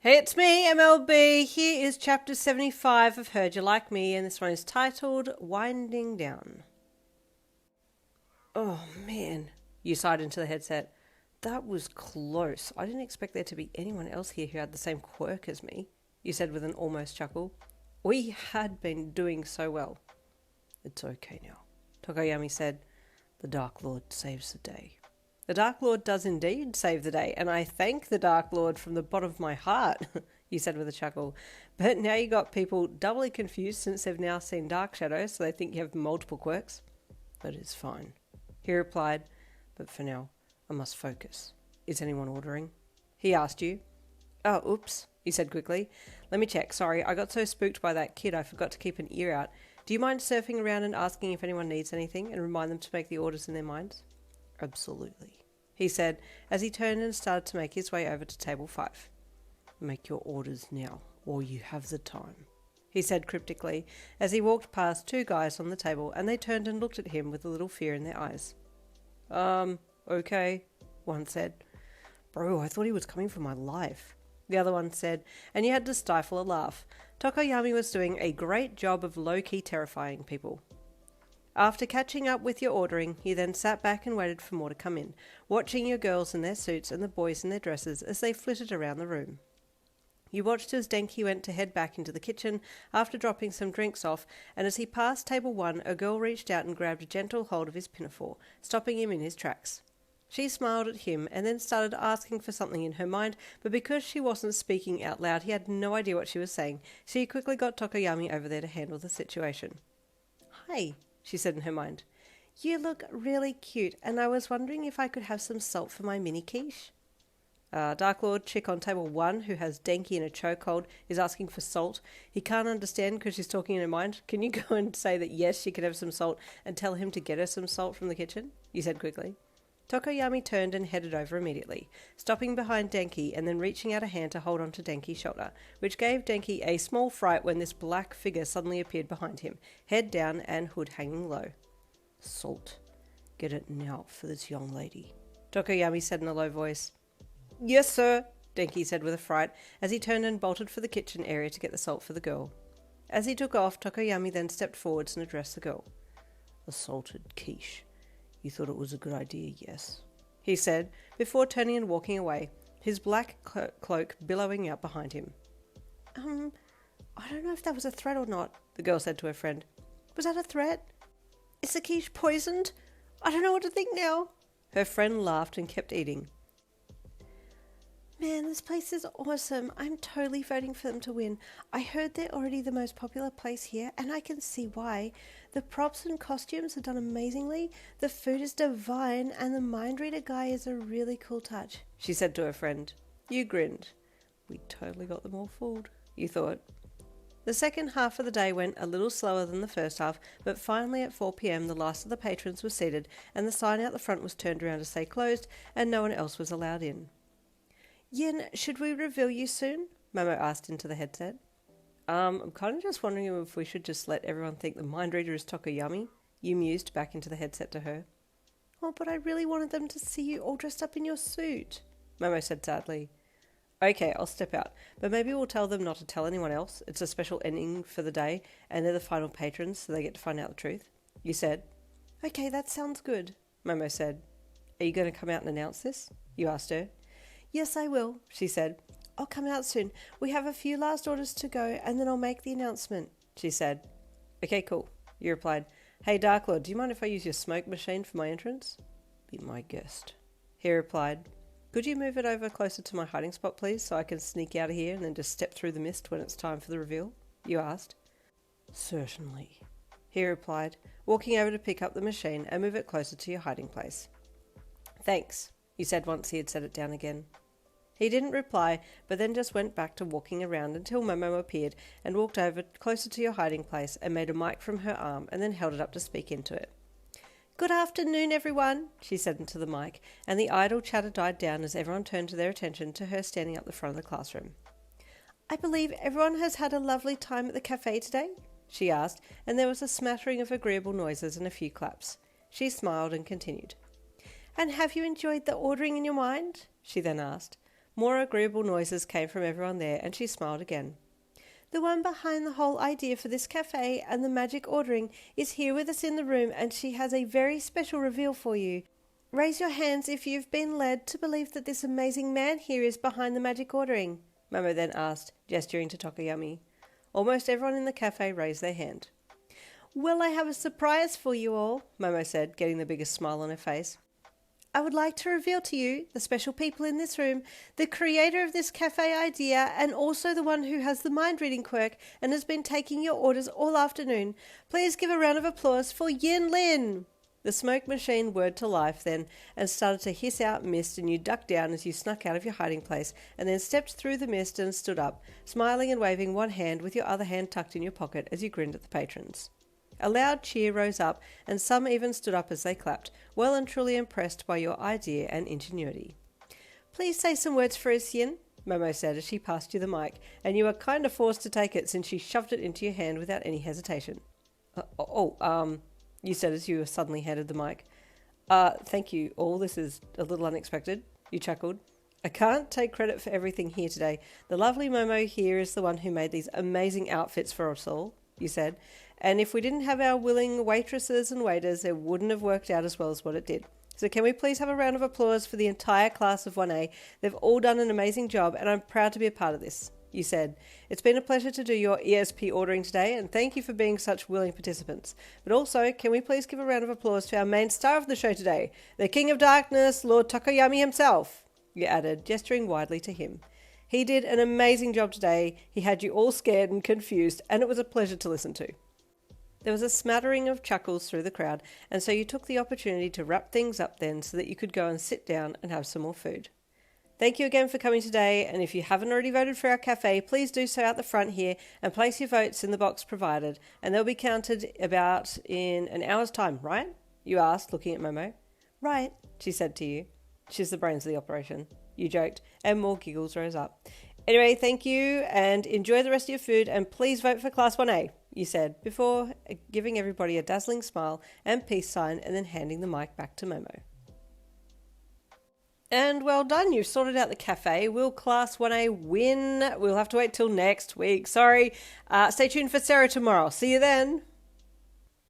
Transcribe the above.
Hey, it's me, MLB. Here is chapter 75 of Heard You Like Me, and this one is titled Winding Down. Oh, man, you sighed into the headset. That was close. I didn't expect there to be anyone else here who had the same quirk as me, you said with an almost chuckle. We had been doing so well. It's okay now, Tokoyami said. The Dark Lord saves the day. The Dark Lord does indeed save the day, and I thank the Dark Lord from the bottom of my heart, you said with a chuckle. But now you got people doubly confused since they've now seen Dark Shadow, so they think you have multiple quirks. That is fine, he replied, but for now, I must focus. Is anyone ordering? He asked you. Oh, oops, he said quickly. Let me check. Sorry, I got so spooked by that kid I forgot to keep an ear out. Do you mind surfing around and asking if anyone needs anything and remind them to make the orders in their minds? Absolutely, he said as he turned and started to make his way over to table 5. Make your orders now, or you have the time, he said cryptically as he walked past 2 guys on the table, and they turned and looked at him with a little fear in their eyes. Okay, one said. Bro, I thought he was coming for my life, the other one said, and you had to stifle a laugh. Tokoyami was doing a great job of low-key terrifying people. After catching up with your ordering, you then sat back and waited for more to come in, watching your girls in their suits and the boys in their dresses as they flitted around the room. You watched as Denki went to head back into the kitchen after dropping some drinks off, and as he passed table 1, a girl reached out and grabbed a gentle hold of his pinafore, stopping him in his tracks. She smiled at him and then started asking for something in her mind, but because she wasn't speaking out loud, he had no idea what she was saying, so he quickly got Tokoyami over there to handle the situation. Hi, she said in her mind. You look really cute, and I was wondering if I could have some salt for my mini quiche. Dark Lord chick on table 1, who has Denki in a chokehold, is asking for salt. He can't understand because she's talking in her mind. Can you go and say that yes, she can have some salt, and tell him to get her some salt from the kitchen? You said quickly. Tokoyami turned and headed over immediately, stopping behind Denki and then reaching out a hand to hold onto Denki's shoulder, which gave Denki a small fright when this black figure suddenly appeared behind him, head down and hood hanging low. Salt. Get it now for this young lady, Tokoyami said in a low voice. Yes, sir, Denki said with a fright, as he turned and bolted for the kitchen area to get the salt for the girl. As he took off, Tokoyami then stepped forwards and addressed the girl. A salted quiche. You thought it was a good idea, yes? He said, before turning and walking away, his black cloak billowing out behind him. I don't know if that was a threat or not, the girl said to her friend. Was that a threat? Is the quiche poisoned? I don't know what to think now. Her friend laughed and kept eating. Man, this place is awesome. I'm totally voting for them to win. I heard they're already the most popular place here, and I can see why. The props and costumes are done amazingly, the food is divine, and the mind reader guy is a really cool touch, she said to her friend. You grinned. We totally got them all fooled, you thought. The second half of the day went a little slower than the first half, but finally at 4 p.m. the last of the patrons was seated, and the sign out the front was turned around to say closed, and no one else was allowed in. Yin, should we reveal you soon? Momo asked into the headset. I'm kind of just wondering if we should just let everyone think the mind reader is Tokoyami. You mused back into the headset to her. Oh, but I really wanted them to see you all dressed up in your suit, Momo said sadly. Okay, I'll step out, but maybe we'll tell them not to tell anyone else. It's a special ending for the day, and they're the final patrons, so they get to find out the truth. You said. Okay, that sounds good, Momo said. Are you going to come out and announce this? You asked her. Yes, I will, she said. I'll come out soon. We have a few last orders to go, and then I'll make the announcement, she said. Okay, cool, you replied. Hey, Dark Lord, do you mind if I use your smoke machine for my entrance? Be my guest, he replied. Could you move it over closer to my hiding spot, please, so I can sneak out of here and then just step through the mist when it's time for the reveal? You asked. Certainly, he replied, walking over to pick up the machine and move it closer to your hiding place. Thanks, you said once he had set it down again. He didn't reply, but then just went back to walking around until Momo appeared and walked over closer to your hiding place and made a mic from her arm and then held it up to speak into it. Good afternoon, everyone, she said into the mic, and the idle chatter died down as everyone turned their attention to her standing up the front of the classroom. I believe everyone has had a lovely time at the cafe today, she asked, and there was a smattering of agreeable noises and a few claps. She smiled and continued. And have you enjoyed the ordering in your mind? She then asked. More agreeable noises came from everyone there, and she smiled again. The one behind the whole idea for this cafe and the magic ordering is here with us in the room, and she has a very special reveal for you. Raise your hands if you've been led to believe that this amazing man here is behind the magic ordering, Momo then asked, gesturing to Tokoyami. Almost everyone in the cafe raised their hand. Well, I have a surprise for you all, Momo said, getting the biggest smile on her face. I would like to reveal to you, the special people in this room, the creator of this cafe idea and also the one who has the mind-reading quirk and has been taking your orders all afternoon. Please give a round of applause for Yin Lin. The smoke machine whirred to life then and started to hiss out mist, and you ducked down as you snuck out of your hiding place and then stepped through the mist and stood up, smiling and waving one hand with your other hand tucked in your pocket as you grinned at the patrons. A loud cheer rose up, and some even stood up as they clapped, well and truly impressed by your idea and ingenuity. Please say some words for us, Yin, Momo said as she passed you the mic, and you were kind of forced to take it since she shoved it into your hand without any hesitation. You said as you were suddenly handed the mic. Thank you all, this is a little unexpected, you chuckled. I can't take credit for everything here today. The lovely Momo here is the one who made these amazing outfits for us all, you said. And if we didn't have our willing waitresses and waiters, it wouldn't have worked out as well as what it did. So can we please have a round of applause for the entire class of 1A? They've all done an amazing job, and I'm proud to be a part of this, you said. It's been a pleasure to do your ESP ordering today, and thank you for being such willing participants. But also, can we please give a round of applause to our main star of the show today, the King of Darkness, Lord Tokoyami himself, you added, gesturing widely to him. He did an amazing job today. He had you all scared and confused, and it was a pleasure to listen to. There was a smattering of chuckles through the crowd, and so you took the opportunity to wrap things up then so that you could go and sit down and have some more food. Thank you again for coming today, and if you haven't already voted for our cafe, please do so out the front here and place your votes in the box provided, and they'll be counted about in an hour's time, right? You asked, looking at Momo. Right, she said to you. She's the brains of the operation. You joked, and more giggles rose up. Anyway, thank you, and enjoy the rest of your food, and please vote for Class 1A, you said, before giving everybody a dazzling smile and peace sign and then handing the mic back to Momo. And well done, you've sorted out the cafe. Will Class 1A win? We'll have to wait till next week. Sorry. Stay tuned for Sarah tomorrow. See you then.